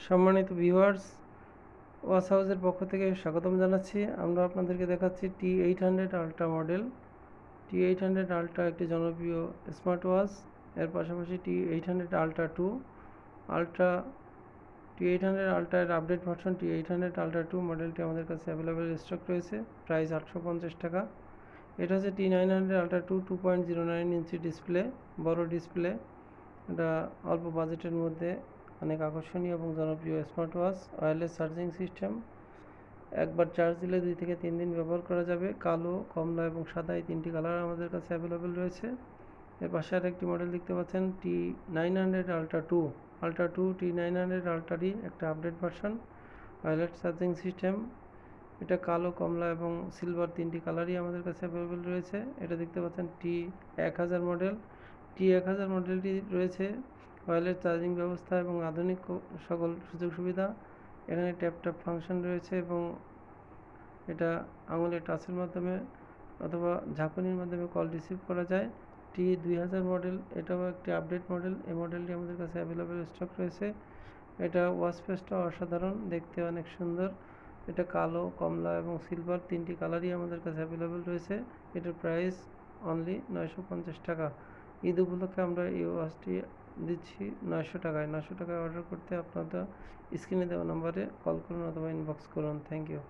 সম্মানিত viewers, watch হাউসের পক্ষ থেকে স্বাগতম জানাচ্ছি। আমরা আপনাদেরকে দেখাচ্ছি T800 ultra model. T800 ultra একটি জনপ্রিয় স্মার্ট ওয়াচ। এর পাশাপাশি T800 ultra 2 ultra T800 ultra এর আপডেট ভার্সন T800 আলট্রা 2 মডেলটি আমাদের কাছে অ্যাভেলেবেল স্টক রয়েছে। প্রাইস 850 টাকা। এটা হচ্ছে T900 আলট্রা 2 2.09 ইঞ্চি ডিসপ্লে, বড় ডিসপ্লে। এটা অল্প বাজেটের মধ্যে অনেক আকর্ষণীয় এবং জনপ্রিয় smart watch. Wireless charging system, একবার চার্জ দিলে 2 থেকে 3 দিন ব্যবহার করা যাবে। কালো, কমলা এবং সাদা এই তিনটি কালার আমাদের কাছে অ্যাভেলেবেল রয়েছে। এর পাশে আরেকটি মডেল দেখতে পাচ্ছেন T900 আলট্রা 2 T900 আলট্রারই একটা update version, wireless charging system. এটা কালো, কমলা এবং সিলভার তিনটি কালারই আমাদের কাছে অ্যাভেলেবেল রয়েছে। এটা দেখতে পাচ্ছেন T1000 মডেল। T1000 মডেলটি রয়েছে ওয়্যারলেস চার্জিং ব্যবস্থা এবং আধুনিক সকল সুযোগ সুবিধা। এখানে ট্যাপ ফাংশন রয়েছে এবং এটা আঙুলের টাচের মাধ্যমে অথবা ঝাঁকুনির মাধ্যমে কল রিসিভ করা যায়। T2000 মডেল, এটাও একটি আপডেট মডেল। এই মডেলটি আমাদের কাছে অ্যাভেলেবেল স্টক রয়েছে। এটা ওয়াচ ফেসটা অসাধারণ, দেখতে অনেক সুন্দর। এটা কালো, কমলা এবং সিলভার তিনটি কালারই আমাদের কাছে অ্যাভেলেবেল রয়েছে। এটার প্রাইস অনলি 950 টাকা। ঈদ উপলক্ষে আমরা এই ওয়াচটি দিচ্ছি 900 টাকায়। 900 টাকায় অর্ডার করতে আপনারা স্ক্রিনে দেওয়া নম্বরে কল করুন অথবা ইনবক্স করুন। Thank you.